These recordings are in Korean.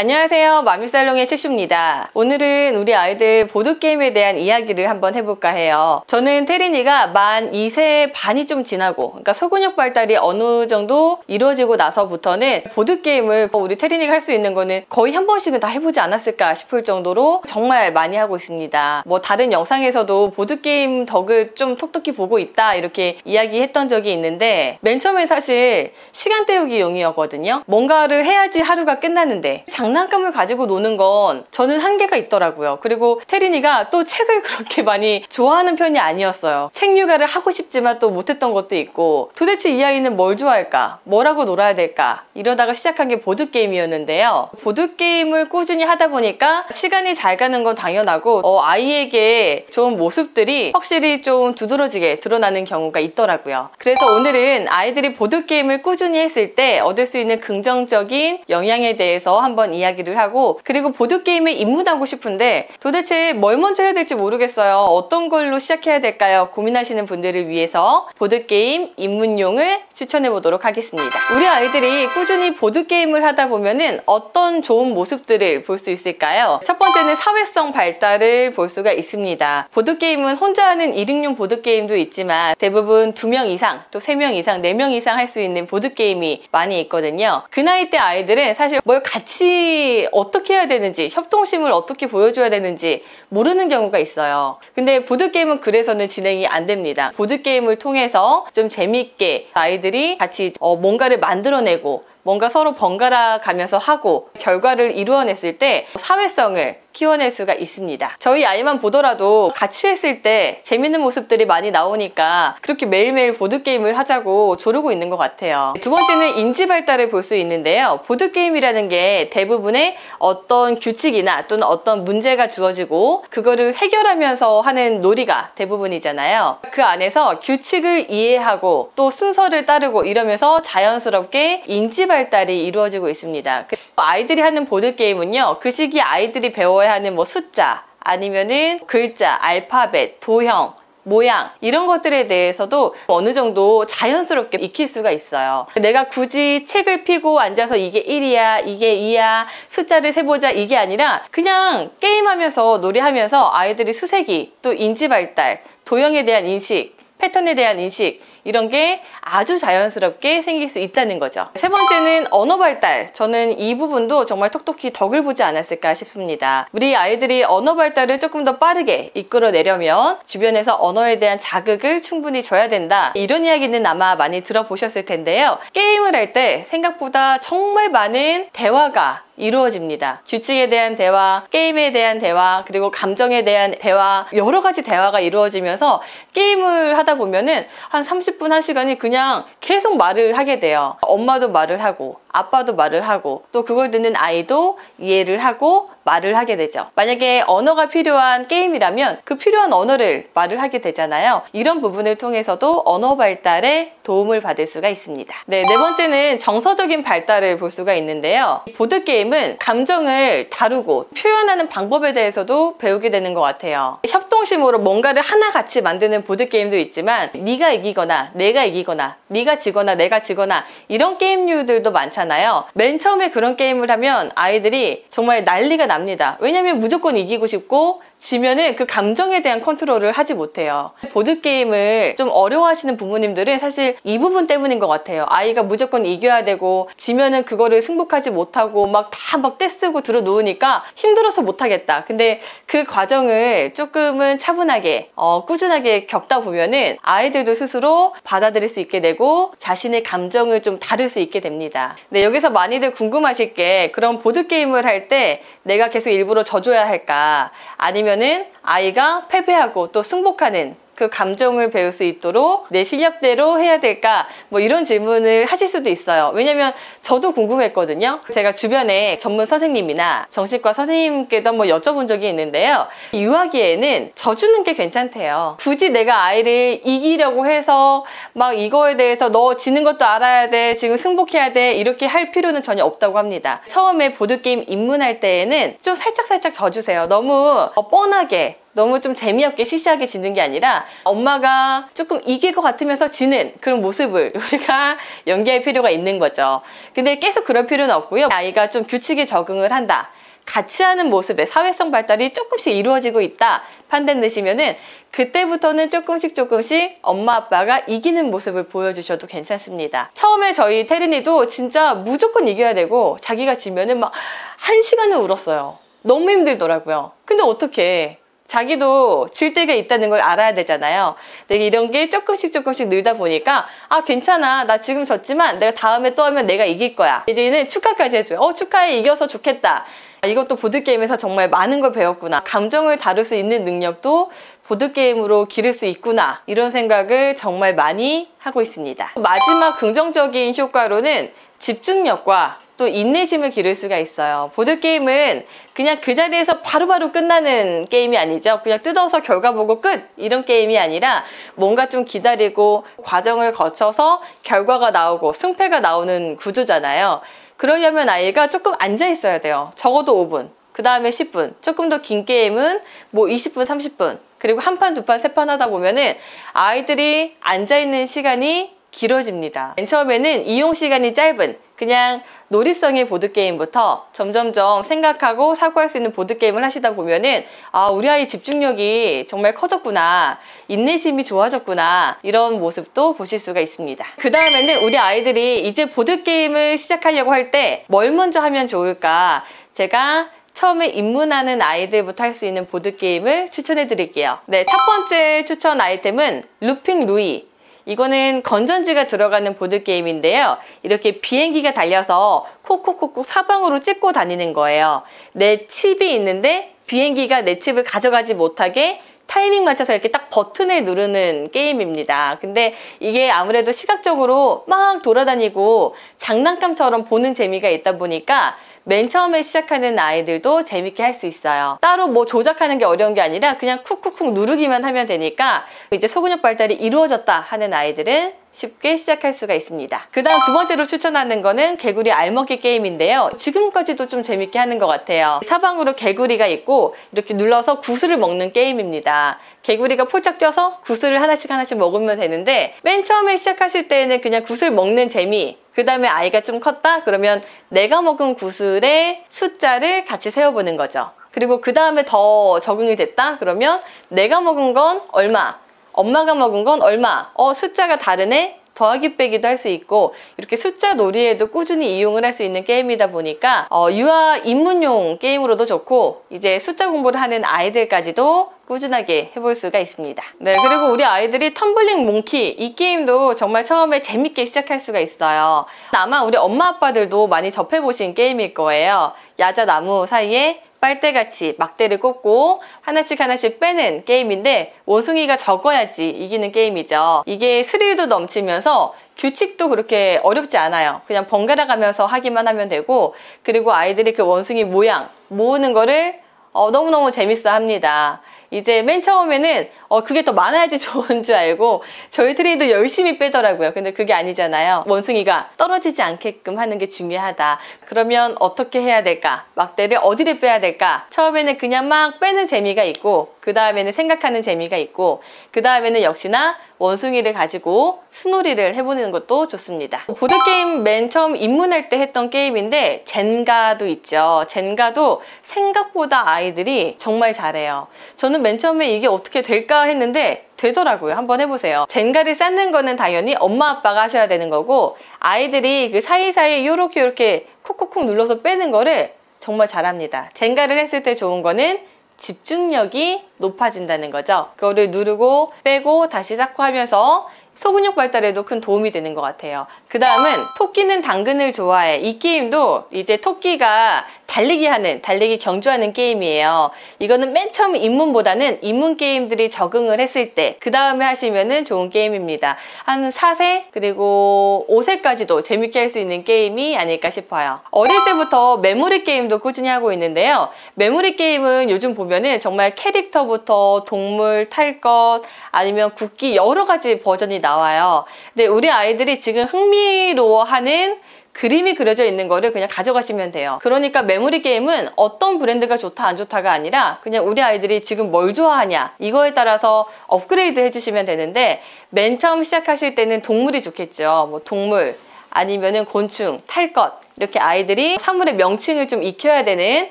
안녕하세요. 마미살롱의 슈슈입니다. 오늘은 우리 아이들 보드게임에 대한 이야기를 한번 해볼까 해요. 저는 태린이가 만 2세 반이 좀 지나고, 그러니까 소근육 발달이 어느 정도 이루어지고 나서부터는 보드게임을 우리 태린이가 할 수 있는 거는 거의 한 번씩은 다 해보지 않았을까 싶을 정도로 정말 많이 하고 있습니다. 뭐 다른 영상에서도 보드게임 덕을 좀 톡톡히 보고 있다 이렇게 이야기했던 적이 있는데, 맨 처음에 사실 시간 때우기 용이었거든요. 뭔가를 해야지 하루가 끝나는데 장난감을 가지고 노는 건 저는 한계가 있더라고요. 그리고 태린이가 또 책을 그렇게 많이 좋아하는 편이 아니었어요. 책 육아를 하고 싶지만 또 못했던 것도 있고, 도대체 이 아이는 뭘 좋아할까? 뭐라고 놀아야 될까? 이러다가 시작한 게 보드게임이었는데요. 보드게임을 꾸준히 하다 보니까 시간이 잘 가는 건 당연하고 아이에게 좋은 모습들이 확실히 좀 두드러지게 드러나는 경우가 있더라고요. 그래서 오늘은 아이들이 보드게임을 꾸준히 했을 때 얻을 수 있는 긍정적인 영향에 대해서 한번 이야기를 하고, 그리고 보드게임에 입문하고 싶은데 도대체 뭘 먼저 해야 될지 모르겠어요. 어떤 걸로 시작해야 될까요? 고민하시는 분들을 위해서 보드게임 입문용을 추천해 보도록 하겠습니다. 우리 아이들이 꾸준히 보드게임을 하다 보면은 어떤 좋은 모습들을 볼 수 있을까요? 첫 번째는 사회성 발달을 볼 수가 있습니다. 보드게임은 혼자 하는 1인용 보드게임도 있지만 대부분 2명 이상, 또 3명 이상, 4명 이상 할 수 있는 보드게임이 많이 있거든요. 그 나이 때 아이들은 사실 뭘 같이 어떻게 해야 되는지, 협동심을 어떻게 보여줘야 되는지 모르는 경우가 있어요. 근데 보드게임은 그래서는 진행이 안 됩니다. 보드게임을 통해서 좀 재밌게 아이들이 같이 뭔가를 만들어내고, 뭔가 서로 번갈아 가면서 하고 결과를 이루어냈을 때 사회성을 키워낼 수가 있습니다. 저희 아이만 보더라도 같이 했을 때 재밌는 모습들이 많이 나오니까 그렇게 매일매일 보드게임을 하자고 조르고 있는 것 같아요. 두 번째는 인지 발달을 볼 수 있는데요. 보드게임이라는 게 대부분의 어떤 규칙이나 또는 어떤 문제가 주어지고 그거를 해결하면서 하는 놀이가 대부분이잖아요. 그 안에서 규칙을 이해하고 또 순서를 따르고 이러면서 자연스럽게 인지 발달이 이루어지고 있습니다. 아이들이 하는 보드게임은요, 그 시기 아이들이 배워야 하는 뭐 숫자, 아니면은 글자, 알파벳, 도형, 모양, 이런 것들에 대해서도 어느 정도 자연스럽게 익힐 수가 있어요. 내가 굳이 책을 펴고 앉아서 이게 1이야, 이게 2야, 숫자를 세보자, 이게 아니라 그냥 게임하면서 놀이하면서 아이들이 수색이, 또 인지 발달, 도형에 대한 인식, 패턴에 대한 인식, 이런 게 아주 자연스럽게 생길 수 있다는 거죠. 세 번째는 언어 발달. 저는 이 부분도 정말 톡톡히 덕을 보지 않았을까 싶습니다. 우리 아이들이 언어 발달을 조금 더 빠르게 이끌어내려면 주변에서 언어에 대한 자극을 충분히 줘야 된다. 이런 이야기는 아마 많이 들어보셨을 텐데요. 게임을 할 때 생각보다 정말 많은 대화가 이루어집니다. 규칙에 대한 대화, 게임에 대한 대화, 그리고 감정에 대한 대화, 여러 가지 대화가 이루어지면서 게임을 하다 보면은 한 30분, 1시간이 그냥 계속 말을 하게 돼요. 엄마도 말을 하고, 아빠도 말을 하고, 또 그걸 듣는 아이도 이해를 하고 말을 하게 되죠. 만약에 언어가 필요한 게임이라면 그 필요한 언어를 말을 하게 되잖아요. 이런 부분을 통해서도 언어 발달에 도움을 받을 수가 있습니다. 네 번째는 정서적인 발달을 볼 수가 있는데요. 보드게임은 감정을 다루고 표현하는 방법에 대해서도 배우게 되는 것 같아요. 협동심으로 뭔가를 하나같이 만드는 보드게임도 있지만, 네가 이기거나 내가 이기거나, 네가 지거나 내가 지거나, 이런 게임류들도 많잖아요. 맨 처음에 그런 게임을 하면 아이들이 정말 난리가 납니다. 왜냐면 무조건 이기고 싶고, 지면은 그 감정에 대한 컨트롤을 하지 못해요. 보드게임을 좀 어려워하시는 부모님들은 사실 이 부분 때문인 것 같아요. 아이가 무조건 이겨야 되고, 지면은 그거를 승복하지 못하고 막 떼쓰고 들어 누우니까 힘들어서 못하겠다. 근데 그 과정을 조금은 차분하게 꾸준하게 겪다 보면은 아이들도 스스로 받아들일 수 있게 되고 자신의 감정을 좀 다룰 수 있게 됩니다. 네, 여기서 많이들 궁금하실 게, 그럼 보드게임을 할 때 내가 계속 일부러 져줘야 할까? 아니면은 아이가 패배하고 또 승복하는 그 감정을 배울 수 있도록 내 실력대로 해야 될까? 뭐 이런 질문을 하실 수도 있어요. 왜냐면 저도 궁금했거든요. 제가 주변에 전문 선생님이나 정신과 선생님께도 한번 여쭤본 적이 있는데요. 유아기에는 져주는 게 괜찮대요. 굳이 내가 아이를 이기려고 해서 막 이거에 대해서 너 지는 것도 알아야 돼, 지금 승복해야 돼, 이렇게 할 필요는 전혀 없다고 합니다. 처음에 보드게임 입문할 때에는 좀 살짝 져주세요. 너무 뻔하게, 너무 좀 재미없게 시시하게 지는 게 아니라 엄마가 조금 이길 것 같으면서 지는 그런 모습을 우리가 연기할 필요가 있는 거죠. 근데 계속 그럴 필요는 없고요. 아이가 좀 규칙에 적응을 한다, 같이 하는 모습에 사회성 발달이 조금씩 이루어지고 있다 판단 내시면은 그때부터는 조금씩 엄마 아빠가 이기는 모습을 보여주셔도 괜찮습니다. 처음에 저희 태린이도 진짜 무조건 이겨야 되고 자기가 지면은 막 1시간을 울었어요. 너무 힘들더라고요. 근데 어떡해, 자기도 질 때가 있다는 걸 알아야 되잖아요. 근데 이런 게 조금씩 늘다 보니까 아 괜찮아, 나 지금 졌지만 내가 다음에 또 하면 내가 이길 거야. 이제는 축하까지 해줘요. 축하해, 이겨서 좋겠다. 이것도 보드게임에서 정말 많은 걸 배웠구나, 감정을 다룰 수 있는 능력도 보드게임으로 기를 수 있구나, 이런 생각을 정말 많이 하고 있습니다. 마지막 긍정적인 효과로는 집중력과 또 인내심을 기를 수가 있어요. 보드게임은 그냥 그 자리에서 바로바로 끝나는 게임이 아니죠. 그냥 뜯어서 결과 보고 끝, 이런 게임이 아니라 뭔가 좀 기다리고 과정을 거쳐서 결과가 나오고 승패가 나오는 구조잖아요. 그러려면 아이가 조금 앉아 있어야 돼요. 적어도 5분, 그 다음에 10분, 조금 더 긴 게임은 뭐 20분, 30분, 그리고 한 판, 두 판, 세 판 하다 보면은 아이들이 앉아있는 시간이 길어집니다. 맨 처음에는 이용 시간이 짧은 그냥 놀이성의 보드게임부터 점점점 생각하고 사고할 수 있는 보드게임을 하시다 보면은 아, 우리 아이 집중력이 정말 커졌구나, 인내심이 좋아졌구나, 이런 모습도 보실 수가 있습니다. 그 다음에는 우리 아이들이 이제 보드게임을 시작하려고 할 때 뭘 먼저 하면 좋을까, 제가 처음에 입문하는 아이들부터 할 수 있는 보드게임을 추천해 드릴게요. 네, 첫 번째 추천 아이템은 루핑 루이. 이거는 건전지가 들어가는 보드게임인데요. 이렇게 비행기가 달려서 콕콕콕콕 사방으로 찍고 다니는 거예요. 내 칩이 있는데 비행기가 내 칩을 가져가지 못하게 타이밍 맞춰서 이렇게 딱 버튼을 누르는 게임입니다. 근데 이게 아무래도 시각적으로 막 돌아다니고 장난감처럼 보는 재미가 있다 보니까 맨 처음에 시작하는 아이들도 재밌게 할 수 있어요. 따로 뭐 조작하는 게 어려운 게 아니라 그냥 쿡쿡쿡 누르기만 하면 되니까 이제 소근육 발달이 이루어졌다 하는 아이들은 쉽게 시작할 수가 있습니다. 그 다음 두 번째로 추천하는 거는 개구리 알먹기 게임인데요. 지금까지도 좀 재밌게 하는 것 같아요. 사방으로 개구리가 있고 이렇게 눌러서 구슬을 먹는 게임입니다. 개구리가 폴짝 뛰어서 구슬을 하나씩 먹으면 되는데 맨 처음에 시작하실 때는 그냥 구슬 먹는 재미, 그 다음에 아이가 좀 컸다 그러면 내가 먹은 구슬의 숫자를 같이 세어보는 거죠. 그리고 그 다음에 더 적응이 됐다 그러면 내가 먹은 건 얼마, 엄마가 먹은 건 얼마, 숫자가 다르네, 더하기 빼기도 할 수 있고 이렇게 숫자 놀이에도 꾸준히 이용을 할 수 있는 게임이다 보니까 유아 입문용 게임으로도 좋고 이제 숫자 공부를 하는 아이들까지도 꾸준하게 해볼 수가 있습니다. 네, 그리고 우리 아이들이 텀블링 몽키, 이 게임도 정말 처음에 재밌게 시작할 수가 있어요. 아마 우리 엄마 아빠들도 많이 접해보신 게임일 거예요. 야자나무 사이에 빨대같이 막대를 꽂고 하나씩 빼는 게임인데 원숭이가 적어야지 이기는 게임이죠. 이게 스릴도 넘치면서 규칙도 그렇게 어렵지 않아요. 그냥 번갈아 가면서 하기만 하면 되고 그리고 아이들이 그 원숭이 모양 모으는 거를 너무너무 재밌어 합니다. 이제 맨 처음에는 그게 더 많아야지 좋은 줄 알고 저희 트레이도 열심히 빼더라고요. 근데 그게 아니잖아요. 원숭이가 떨어지지 않게끔 하는 게 중요하다. 그러면 어떻게 해야 될까? 막대를 어디를 빼야 될까? 처음에는 그냥 막 빼는 재미가 있고 그 다음에는 생각하는 재미가 있고 그 다음에는 역시나 원숭이를 가지고 수놀이를 해보는 것도 좋습니다. 보드게임 맨 처음 입문할 때 했던 게임인데 젠가도 있죠. 젠가도 생각보다 아이들이 정말 잘해요. 저는 맨 처음에 이게 어떻게 될까 했는데 되더라고요. 한번 해보세요. 젠가를 쌓는 거는 당연히 엄마 아빠가 하셔야 되는 거고 아이들이 그 사이사이 요렇게 콕콕콕 눌러서 빼는 거를 정말 잘합니다. 젠가를 했을 때 좋은 거는 집중력이 높아진다는 거죠. 그거를 누르고 빼고 다시 쌓고 하면서 소근육 발달에도 큰 도움이 되는 것 같아요. 그 다음은 토끼는 당근을 좋아해. 이 게임도 이제 토끼가 달리기 경주하는 게임이에요. 이거는 맨 처음 입문보다는 입문 게임들이 적응을 했을 때 그 다음에 하시면은 좋은 게임입니다. 한 4세 그리고 5세까지도 재밌게 할 수 있는 게임이 아닐까 싶어요. 어릴 때부터 메모리 게임도 꾸준히 하고 있는데요. 메모리 게임은 요즘 보면은 정말 캐릭터부터 동물 탈 것 아니면 국기 여러 가지 버전이 나와요. 근데 우리 아이들이 지금 흥미로워하는 그림이 그려져 있는 거를 그냥 가져가시면 돼요. 그러니까 메모리 게임은 어떤 브랜드가 좋다 안 좋다가 아니라 그냥 우리 아이들이 지금 뭘 좋아하냐 이거에 따라서 업그레이드 해주시면 되는데, 맨 처음 시작하실 때는 동물이 좋겠죠. 뭐 동물 아니면은 곤충, 탈 것, 이렇게 아이들이 사물의 명칭을 좀 익혀야 되는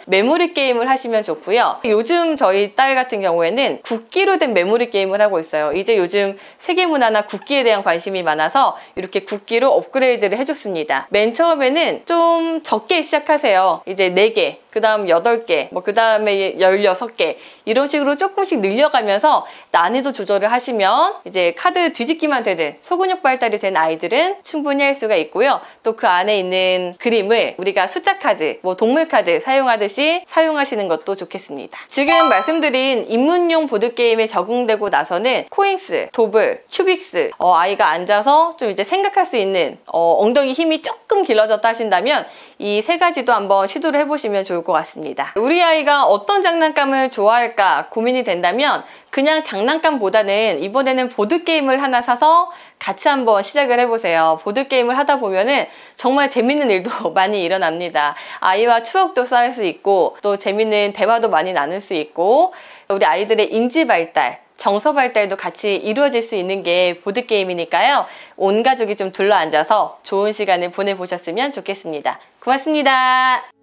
메모리 게임을 하시면 좋고요. 요즘 저희 딸 같은 경우에는 국기로 된 메모리 게임을 하고 있어요. 이제 요즘 세계문화나 국기에 대한 관심이 많아서 이렇게 국기로 업그레이드를 해줬습니다. 맨 처음에는 좀 적게 시작하세요. 이제 4개, 그 다음 8개, 그 다음에 16개, 이런 식으로 조금씩 늘려가면서 난이도 조절을 하시면 이제 카드 뒤집기만 되는 소근육 발달이 된 아이들은 충분히 할 수가 있고요. 또 그 안에 있는 그림을 우리가 숫자 카드, 동물 카드 사용하듯이 사용하시는 것도 좋겠습니다. 지금 말씀드린 입문용 보드게임에 적응되고 나서는 코인스, 도블, 큐빅스, 아이가 앉아서 좀 이제 생각할 수 있는 엉덩이 힘이 조금 길러졌다 하신다면 이 3가지도 한번 시도를 해보시면 좋을 것 같습니다. 우리 아이가 어떤 장난감을 좋아할까 고민이 된다면 그냥 장난감보다는 이번에는 보드게임을 하나 사서 같이 한번 시작을 해보세요. 보드게임을 하다 보면은 정말 재밌는 일도 많이 일어납니다. 아이와 추억도 쌓을 수 있고 또 재밌는 대화도 많이 나눌 수 있고 우리 아이들의 인지 발달, 정서 발달도 같이 이루어질 수 있는 게 보드게임이니까요. 온 가족이 좀 둘러앉아서 좋은 시간을 보내보셨으면 좋겠습니다. 고맙습니다.